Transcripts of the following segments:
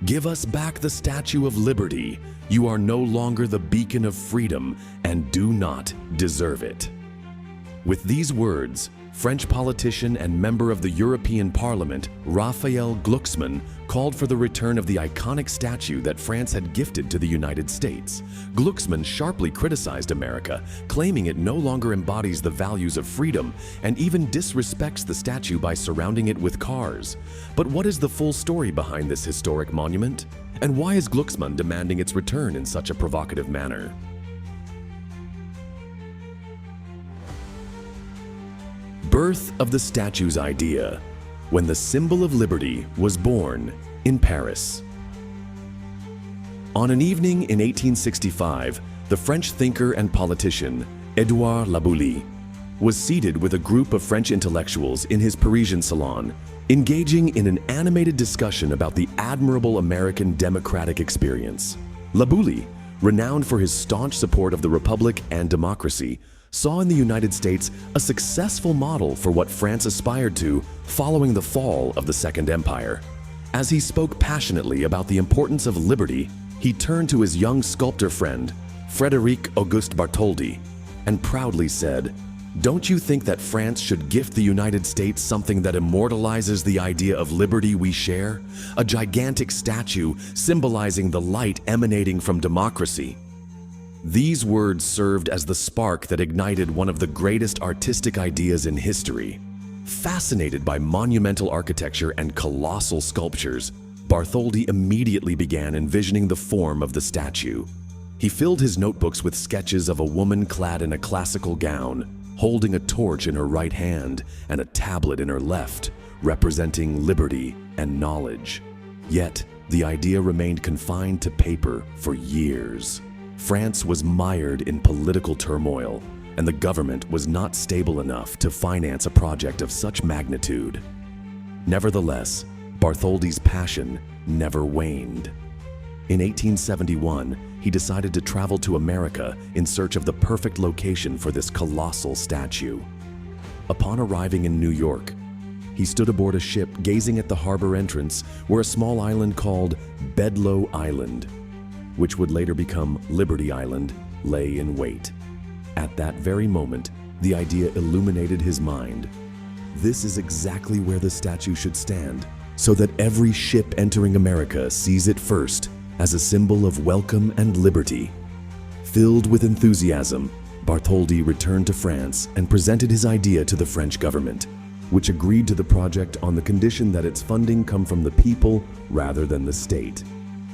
Give us back the Statue of Liberty. You are no longer the beacon of freedom and do not deserve it." With these words, French politician and member of the European Parliament, Raphaël Glucksmann, called for the return of the iconic statue that France had gifted to the United States. Glucksmann sharply criticized America, claiming it no longer embodies the values of freedom and even disrespects the statue by surrounding it with cars. But what is the full story behind this historic monument? And why is Glucksmann demanding its return in such a provocative manner? Birth of the statue's idea, when the symbol of liberty was born in Paris. On an evening in 1865, the French thinker and politician Édouard Laboulaye was seated with a group of French intellectuals in his Parisian salon, engaging in an animated discussion about the admirable American democratic experience. Laboulaye, renowned for his staunch support of the Republic and democracy, saw in the United States a successful model for what France aspired to following the fall of the Second Empire. As he spoke passionately about the importance of liberty, he turned to his young sculptor friend, Frédéric Auguste Bartholdi, and proudly said, "Don't you think that France should gift the United States something that immortalizes the idea of liberty we share? A gigantic statue symbolizing the light emanating from democracy." These words served as the spark that ignited one of the greatest artistic ideas in history. Fascinated by monumental architecture and colossal sculptures, Bartholdi immediately began envisioning the form of the statue. He filled his notebooks with sketches of a woman clad in a classical gown, holding a torch in her right hand and a tablet in her left, representing liberty and knowledge. Yet, the idea remained confined to paper for years. France was mired in political turmoil, and the government was not stable enough to finance a project of such magnitude. Nevertheless, Bartholdi's passion never waned. In 1871, he decided to travel to America in search of the perfect location for this colossal statue. Upon arriving in New York, he stood aboard a ship gazing at the harbor entrance where a small island called Bedloe Island, which would later become Liberty Island, lay in wait. At that very moment, the idea illuminated his mind. This is exactly where the statue should stand, so that every ship entering America sees it first as a symbol of welcome and liberty. Filled with enthusiasm, Bartholdi returned to France and presented his idea to the French government, which agreed to the project on the condition that its funding come from the people rather than the state.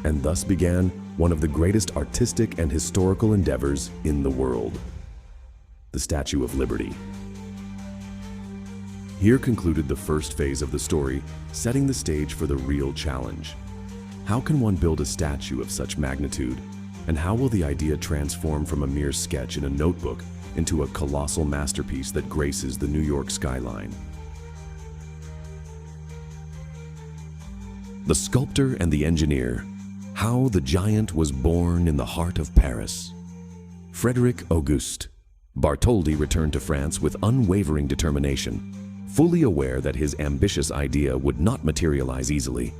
And thus began one of the greatest artistic and historical endeavors in the world, the Statue of Liberty. Here concluded the first phase of the story, setting the stage for the real challenge. How can one build a statue of such magnitude, and how will the idea transform from a mere sketch in a notebook into a colossal masterpiece that graces the New York skyline? The sculptor and the engineer. How the giant was born in the heart of Paris. Frédéric Auguste. Bartholdi returned to France with unwavering determination, fully aware that his ambitious idea would not materialize easily.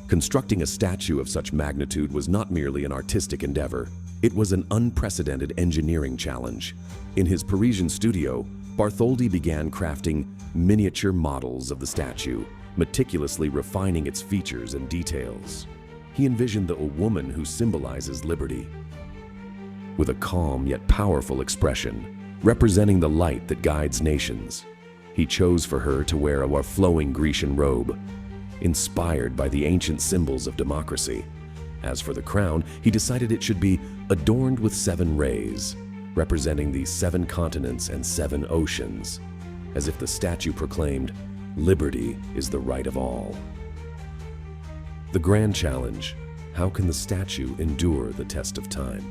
Constructing a statue of such magnitude was not merely an artistic endeavor, it was an unprecedented engineering challenge. In his Parisian studio, Bartholdi began crafting miniature models of the statue, meticulously refining its features and details. He envisioned a woman who symbolizes liberty, with a calm yet powerful expression, representing the light that guides nations. He chose for her to wear a flowing Grecian robe, inspired by the ancient symbols of democracy. As for the crown, he decided it should be adorned with 7 rays, representing the 7 continents and 7 oceans, as if the statue proclaimed, "Liberty is the right of all." The grand challenge: how can the statue endure the test of time?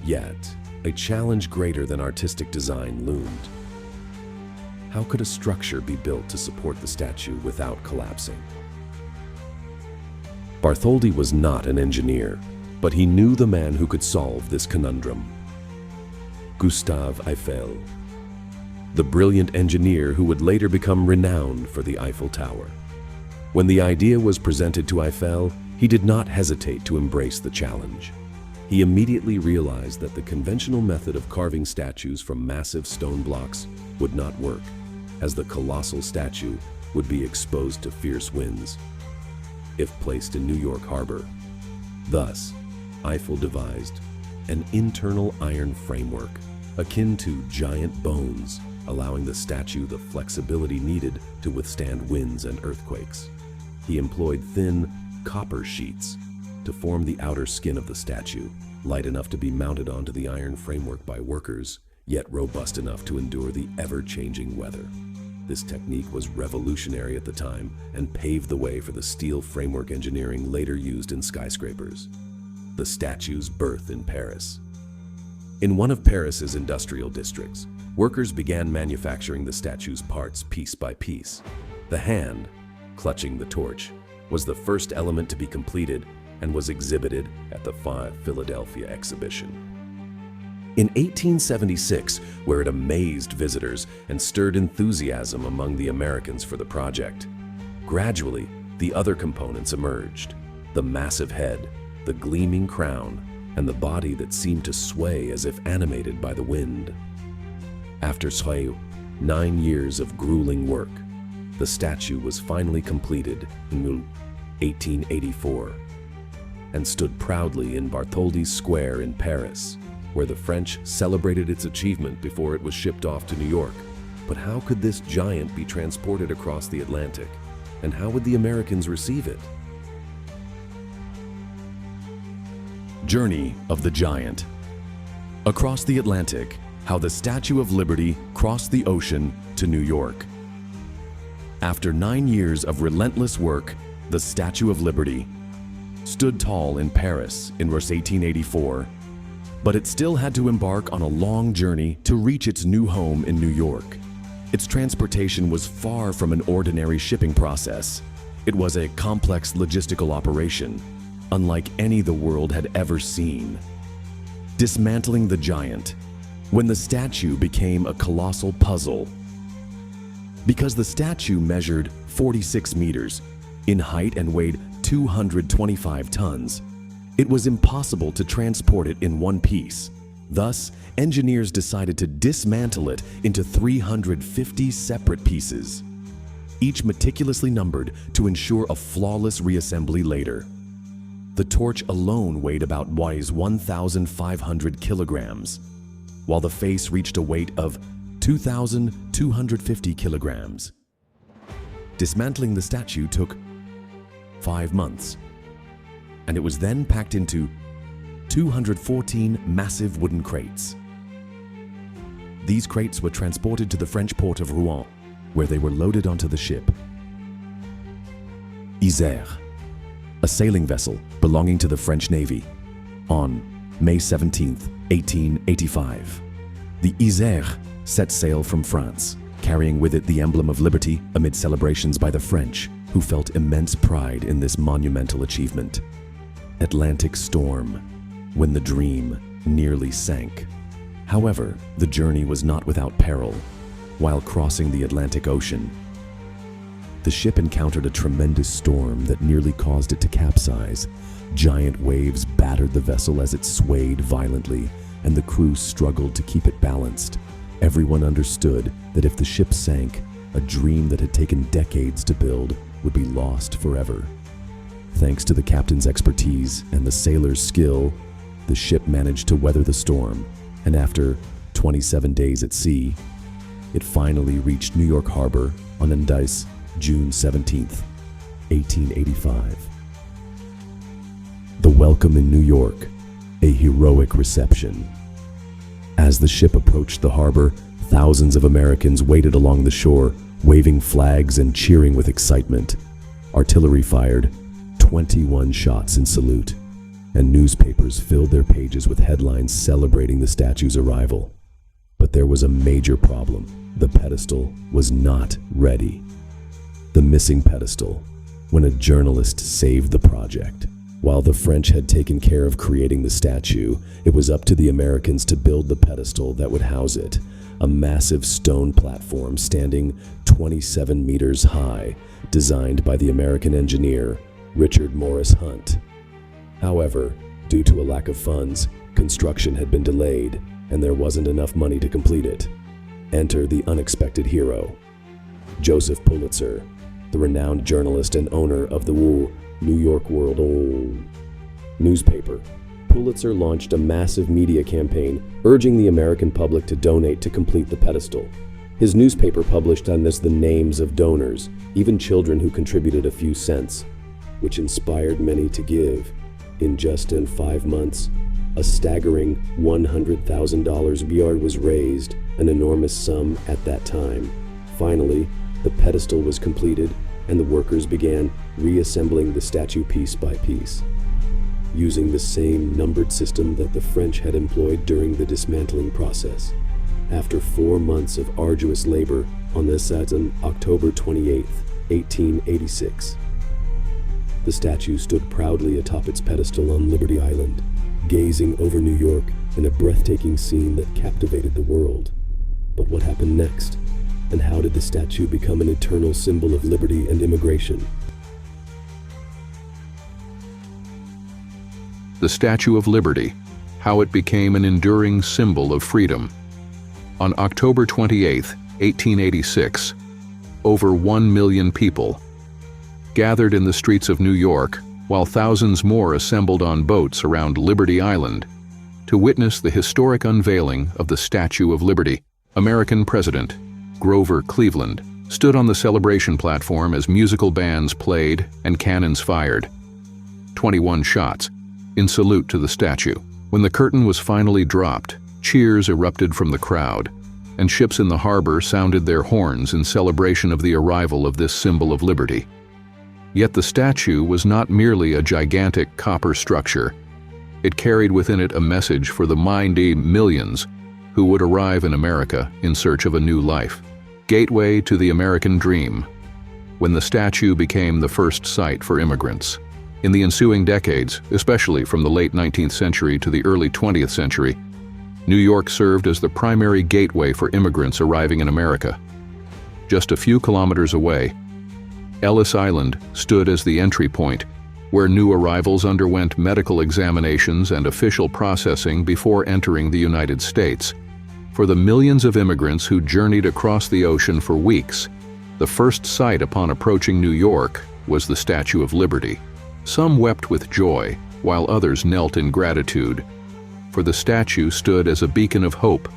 Yet, a challenge greater than artistic design loomed. How could a structure be built to support the statue without collapsing? Bartholdi was not an engineer, but he knew the man who could solve this conundrum. Gustave Eiffel, the brilliant engineer who would later become renowned for the Eiffel Tower. When the idea was presented to Eiffel, He did not hesitate to embrace the challenge. He immediately realized that the conventional method of carving statues from massive stone blocks would not work, as the colossal statue would be exposed to fierce winds if placed in New York Harbor. Thus, Eiffel devised an internal iron framework akin to giant bones, allowing the statue the flexibility needed to withstand winds and earthquakes. He employed thin copper sheets to form the outer skin of the statue, light enough to be mounted onto the iron framework by workers, yet robust enough to endure the ever-changing weather. This technique was revolutionary at the time and paved the way for the steel framework engineering later used in skyscrapers. The statue's birth in Paris. In one of Paris's industrial districts, workers began manufacturing the statue's parts piece by piece. The hand, clutching the torch, was the first element to be completed and was exhibited at the Philadelphia exhibition. In 1876, where it amazed visitors and stirred enthusiasm among the Americans for the project, gradually the other components emerged: the massive head, the gleaming crown, and the body that seemed to sway as if animated by the wind. After 9 years of grueling work, the statue was finally completed in 1884 and stood proudly in Bartholdi's Square in Paris, where the French celebrated its achievement before it was shipped off to New York. But how could this giant be transported across the Atlantic, and how would the Americans receive it? Journey of the Giant. Across the Atlantic, how the Statue of Liberty crossed the ocean to New York. After 9 years of relentless work, the Statue of Liberty stood tall in Paris in 1884, but it still had to embark on a long journey to reach its new home in New York. Its transportation was far from an ordinary shipping process. It was a complex logistical operation, unlike any the world had ever seen. Dismantling the giant, when the statue became a colossal puzzle. Because the statue measured 46 meters in height and weighed 225 tons, it was impossible to transport it in one piece. Thus, engineers decided to dismantle it into 350 separate pieces, each meticulously numbered to ensure a flawless reassembly later. The torch alone weighed about 1,500 kilograms, while the face reached a weight of 2,250 kilograms. Dismantling the statue took 5 months, and it was then packed into 214 massive wooden crates. These crates were transported to the French port of Rouen, where they were loaded onto the ship Isère, a sailing vessel belonging to the French Navy. On May 17, 1885, the Isère set sail from France, carrying with it the emblem of liberty amid celebrations by the French, who felt immense pride in this monumental achievement. Atlantic storm, when the dream nearly sank. However, the journey was not without peril. While crossing the Atlantic Ocean, the ship encountered a tremendous storm that nearly caused it to capsize. Giant waves battered the vessel as it swayed violently, and the crew struggled to keep it balanced. Everyone understood that if the ship sank, a dream that had taken decades to build would be lost forever. Thanks to the captain's expertise and the sailor's skill, the ship managed to weather the storm, and after 27 days at sea, it finally reached New York Harbor on June 17, 1885. The welcome in New York, a heroic reception. As the ship approached the harbor, thousands of Americans waited along the shore, waving flags and cheering with excitement. Artillery fired 21 shots in salute, and newspapers filled their pages with headlines celebrating the statue's arrival. But there was a major problem. The pedestal was not ready. The missing pedestal, when a journalist saved the project. While the French had taken care of creating the statue, it was up to the Americans to build the pedestal that would house it, a massive stone platform standing 27 meters high, designed by the American engineer Richard Morris Hunt. However, due to a lack of funds, construction had been delayed and there wasn't enough money to complete it. Enter the unexpected hero, Joseph Pulitzer, the renowned journalist and owner of the New York World newspaper. Pulitzer launched a massive media campaign urging the American public to donate to complete the pedestal. His newspaper published on this the names of donors, even children who contributed a few cents, which inspired many to give. In just 5 months, a staggering $100,000 was raised, an enormous sum at that time. Finally, the pedestal was completed and the workers began reassembling the statue piece by piece, using the same numbered system that the French had employed during the dismantling process. After 4 months of arduous labor on this on October 28, 1886, the statue stood proudly atop its pedestal on Liberty Island, gazing over New York in a breathtaking scene that captivated the world. But what happened next? And how did the statue become an eternal symbol of liberty and immigration? The Statue of Liberty, how it became an enduring symbol of freedom. On October 28, 1886, over 1 million people gathered in the streets of New York, while thousands more assembled on boats around Liberty Island to witness the historic unveiling of the Statue of Liberty. American President Grover Cleveland stood on the celebration platform as musical bands played and cannons fired 21 shots in salute to the statue. When the curtain was finally dropped, cheers erupted from the crowd, and ships in the harbor sounded their horns in celebration of the arrival of this symbol of liberty. Yet the statue was not merely a gigantic copper structure. It carried within it a message for the mighty millions who would arrive in America in search of a new life. Gateway to the American dream, when the statue became the first site for immigrants. In the ensuing decades, especially from the late 19th century to the early 20th century, New York served as the primary gateway for immigrants arriving in America. Just a few kilometers away, Ellis Island stood as the entry point, where new arrivals underwent medical examinations and official processing before entering the United States. For the millions of immigrants who journeyed across the ocean for weeks, the first sight upon approaching New York was the Statue of Liberty. Some wept with joy, while others knelt in gratitude, for the statue stood as a beacon of hope,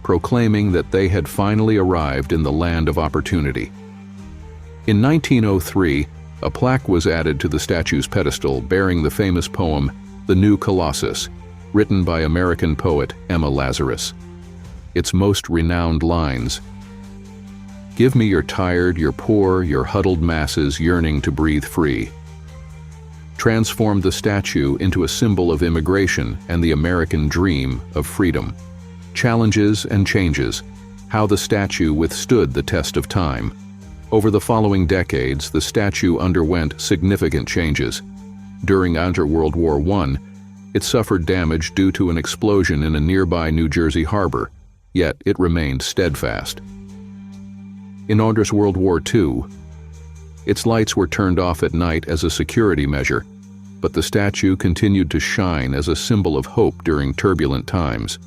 proclaiming that they had finally arrived in the land of opportunity. In 1903, a plaque was added to the statue's pedestal bearing the famous poem, The New Colossus, written by American poet Emma Lazarus. Its most renowned lines, "Give me your tired, your poor, your huddled masses yearning to breathe free," transformed the statue into a symbol of immigration and the American dream of freedom. Challenges and changes, how the statue withstood the test of time. Over the following decades, the statue underwent significant changes. During World War I, it suffered damage due to an explosion in a nearby New Jersey harbor, yet it remained steadfast. In World War II, its lights were turned off at night as a security measure, but the statue continued to shine as a symbol of hope during turbulent times.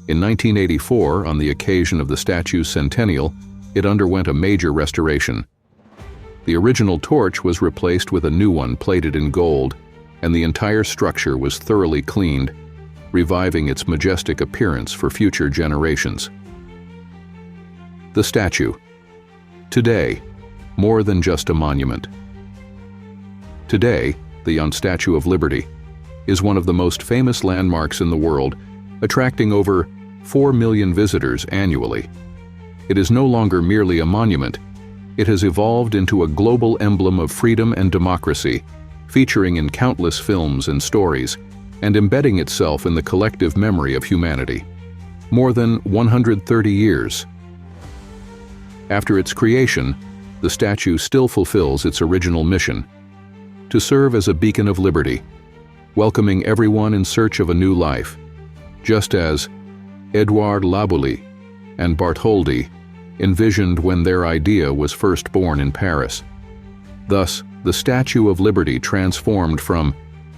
In 1984, on the occasion of the statue's centennial, it underwent a major restoration. The original torch was replaced with a new one plated in gold, and the entire structure was thoroughly cleaned, reviving its majestic appearance for future generations. The statue. Today, more than just a monument. Today, the Statue of Liberty is one of the most famous landmarks in the world, attracting over 4 million visitors annually. It is no longer merely a monument. It has evolved into a global emblem of freedom and democracy, featuring in countless films and stories, and embedding itself in the collective memory of humanity. More than 130 years after its creation, the statue still fulfills its original mission: to serve as a beacon of liberty, welcoming everyone in search of a new life, just as Edouard Laboulaye and Bartholdi envisioned when their idea was first born in Paris. Thus, the Statue of Liberty transformed from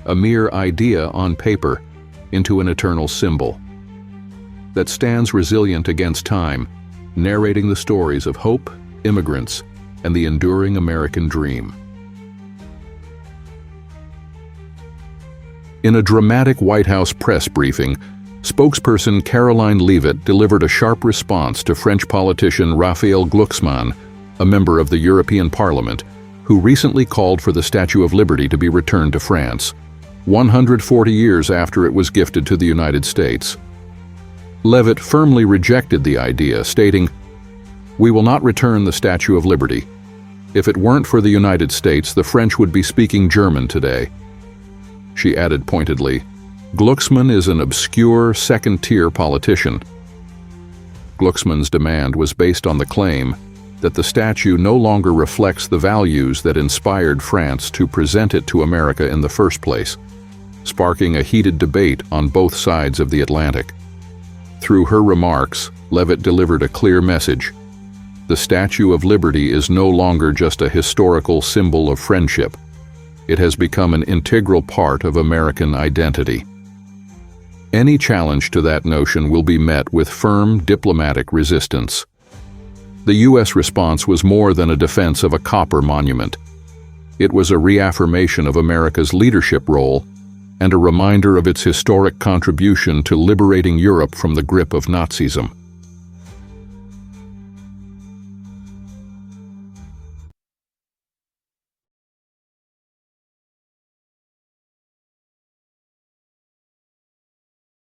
a mere idea on paper into an eternal symbol that stands resilient against time, narrating the stories of hope, immigrants, and the enduring American dream. In a dramatic White House press briefing, spokesperson Caroline Leavitt delivered a sharp response to French politician Raphaël Glucksmann, a member of the European Parliament, who recently called for the Statue of Liberty to be returned to France, 140 years after it was gifted to the United States. Leavitt firmly rejected the idea, stating, "We will not return the Statue of Liberty. If it weren't for the United States, the French would be speaking German today." She added pointedly, "Glucksmann is an obscure, second-tier politician." Glucksmann's demand was based on the claim that the statue no longer reflects the values that inspired France to present it to America in the first place, sparking a heated debate on both sides of the Atlantic. Through her remarks, Leavitt delivered a clear message. The Statue of Liberty is no longer just a historical symbol of friendship. It has become an integral part of American identity. Any challenge to that notion will be met with firm diplomatic resistance. The U.S. response was more than a defense of a copper monument. It was a reaffirmation of America's leadership role and a reminder of its historic contribution to liberating Europe from the grip of Nazism.